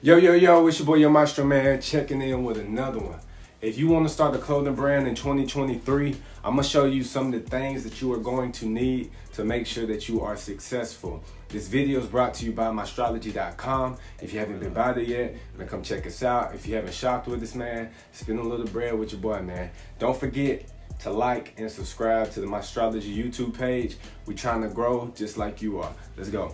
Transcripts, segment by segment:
Yo, it's your boy, your Maestro Man, checking in with another one. If you want to start a clothing brand in 2023, I'm going to show you some of the things that you are going to need to make sure that you are successful. This video is brought to you by MzRlODBiNWFlZA. If you haven't been by there yet, then come check us out. If you haven't shopped with us, man, spend a little bread with your boy, man. Don't forget to like and subscribe to the MzRlODBi YouTube page. We're trying to grow just like you are. Let's go.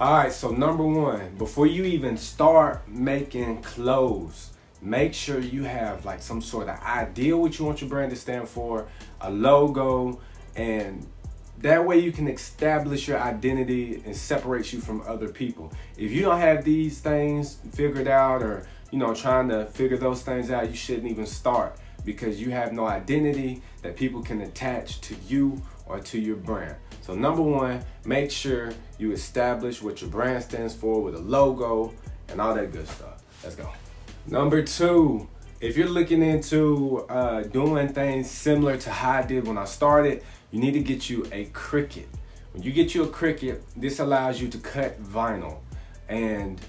Alright, so number one, before you even start making clothes, make sure you have like some sort of idea what you want your brand to stand for, a logo, and that way you can establish your identity and separate you from other people. If you don't have these things figured out, or trying to figure those things out, you shouldn't even start, because you have no identity that people can attach to you or to your brand. So number one, make sure you establish what your brand stands for with a logo and all that good stuff. Let's go. Number two, if you're looking into doing things similar to how I did when I started, you need to get you a Cricut. When you get you a Cricut, this allows you to cut vinyl. And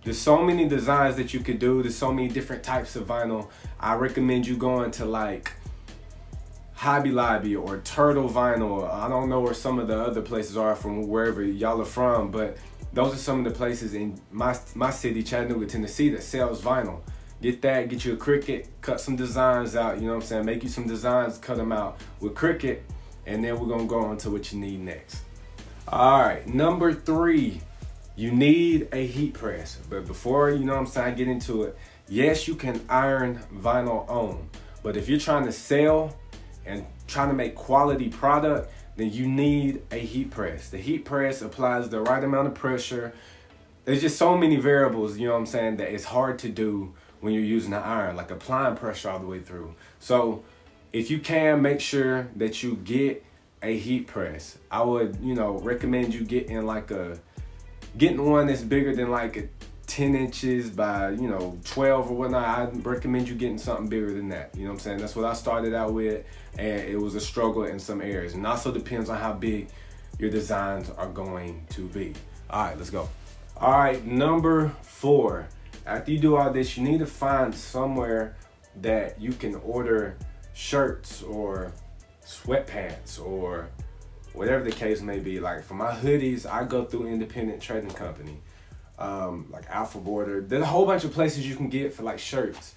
there's so many designs that you could do. There's so many different types of vinyl. I recommend you going to like Hobby Lobby or Turtle Vinyl. I don't know where some of the other places are from wherever y'all are from, but those are some of the places in my city, Chattanooga, Tennessee, that sells vinyl. Get that, get you a Cricut, cut some designs out, you know what I'm saying? Make you some designs, cut them out with Cricut, and then we're gonna go on to what you need next. All right, number three, you need a heat press. But before, I get into it, yes, you can iron vinyl on, but if you're trying to sell and trying to make quality product, then you need a heat press. The heat press applies the right amount of pressure. There's just so many variables, that it's hard to do when you're using an iron, like applying pressure all the way through. So if you can, make sure that you get a heat press. I would, recommend you getting one that's bigger than like 10 inches by 12 or whatnot. I recommend you getting something bigger than that. That's what I started out with, and it was a struggle in some areas. And also depends on how big your designs are going to be. All right, let's go. All right, number four, after you do all this, you need to find somewhere that you can order shirts or sweatpants or whatever the case may be. Like for my hoodies, I go through independent trading company. Like Alpha Border. There's a whole bunch of places you can get for like shirts,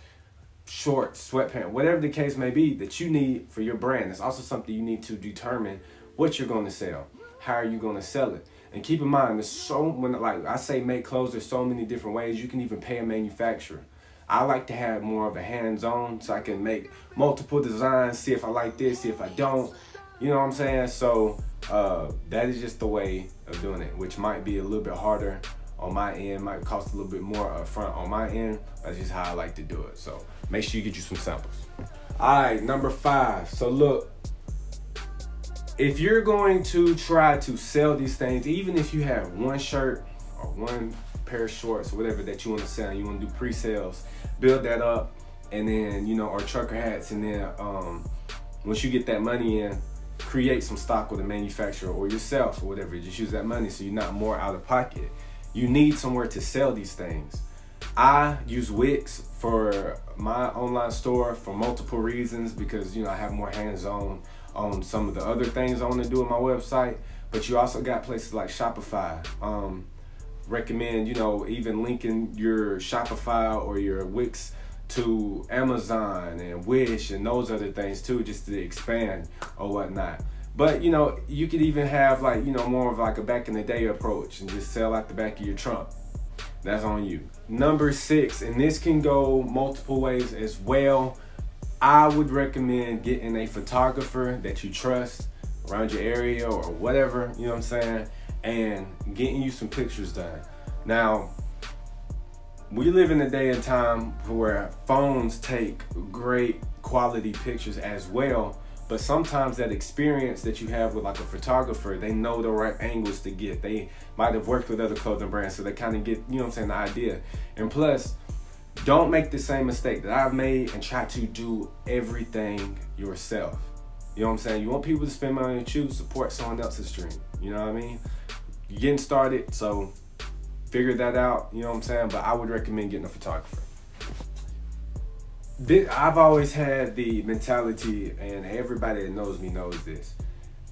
shorts, sweatpants, whatever the case may be that you need for your brand. It's also something you need to determine what you're going to sell. How are you going to sell it? And keep in mind, when I say make clothes, there's so many different ways. You can even pay a manufacturer. I like to have more of a hands-on, so I can make multiple designs, see if I like this, see if I don't. You know what I'm saying? So that is just the way of doing it, which might be a little bit harder on my end, might cost a little bit more upfront on my end. That's just how I like to do it. So make sure you get you some samples. All right, number five. So look, if you're going to try to sell these things, even if you have one shirt or one pair of shorts or whatever that you want to sell, you want to do pre-sales, build that up, and then, or trucker hats, and then once you get that money in, create some stock with a manufacturer or yourself or whatever. Just use that money so you're not more out of pocket. You need somewhere to sell these things. I use Wix for my online store for multiple reasons, because I have more hands-on on some of the other things I want to do on my website. But you also got places like Shopify. Recommend even linking your Shopify or your Wix to Amazon and Wish and those other things too, just to expand or whatnot. But you could even have more of like a back in the day approach and just sell out the back of your trunk. That's on you. Number six, and this can go multiple ways as well. I would recommend getting a photographer that you trust around your area or whatever, and getting you some pictures done. Now, we live in a day and time where phones take great quality pictures as well. But sometimes that experience that you have with like a photographer, they know the right angles to get. They might have worked with other clothing brands, so they kind of get, the idea. And plus, don't make the same mistake that I've made and try to do everything yourself. You want people to spend money on you, support someone else's dream. You know what I mean? You're getting started, so figure that out, you know what I'm saying? But I would recommend getting a photographer. I've always had the mentality, and everybody that knows me knows this.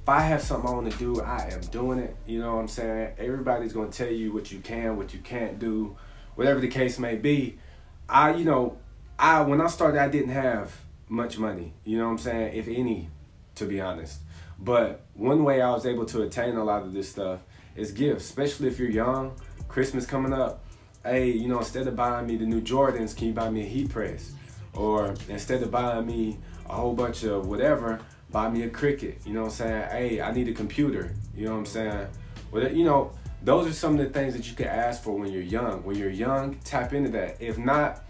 If I have something I want to do, I am doing it. You know what I'm saying? Everybody's going to tell you what you can, what you can't do, whatever the case may be. When I started, I didn't have much money. You know what I'm saying? If any, to be honest. But one way I was able to attain a lot of this stuff is gifts, especially if you're young. Christmas coming up. Hey, you know, instead of buying me the new Jordans, can you buy me a heat press? Or instead of buying me a whole bunch of whatever, buy me a Cricut. You know what I'm saying? Hey, I need a computer. You know what I'm saying? Well, you know, those are some of the things that you can ask for when you're young. When you're young, tap into that. If not,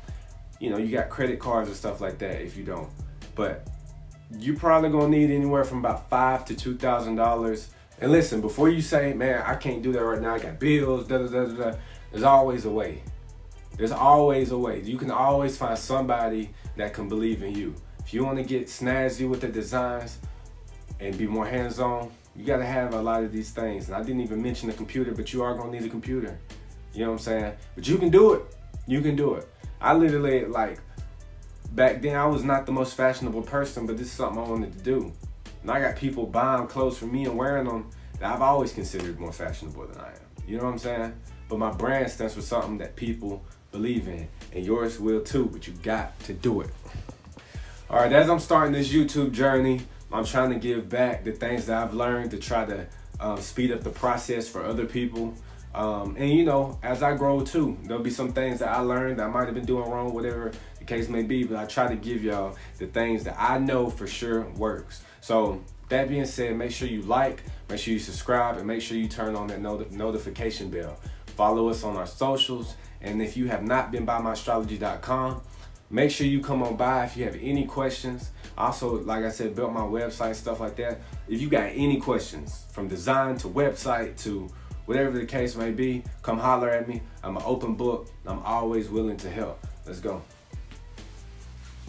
you know, you got credit cards and stuff like that if you don't. But you're probably gonna need anywhere from about $5,000 to $2,000. And listen, before you say, man, I can't do that right now, I got bills, there's always a way. There's always a way. You can always find somebody that can believe in you. If you want to get snazzy with the designs and be more hands-on, you got to have a lot of these things. And I didn't even mention the computer, but you are going to need a computer. You know what I'm saying? But you can do it. You can do it. I literally, like, back then I was not the most fashionable person, but this is something I wanted to do. And I got people buying clothes for me and wearing them that I've always considered more fashionable than I am. You know what I'm saying? But my brand stands for something that people believe in, and yours will too, but you got to do it. All right, as I'm starting this YouTube journey, I'm trying to give back the things that I've learned to try to speed up the process for other people. And you know, as I grow too, there'll be some things that I learned that I might have been doing wrong, whatever the case may be, but I try to give y'all the things that I know for sure works. So that being said, make sure you like, make sure you subscribe, and make sure you turn on that notification bell. Follow us on our socials. And if you have not been by MzRlODBiNWFlZA, make sure you come on by if you have any questions. Also, like I said, built my website, stuff like that. If you got any questions, from design to website to whatever the case may be, come holler at me. I'm an open book. I'm always willing to help. Let's go.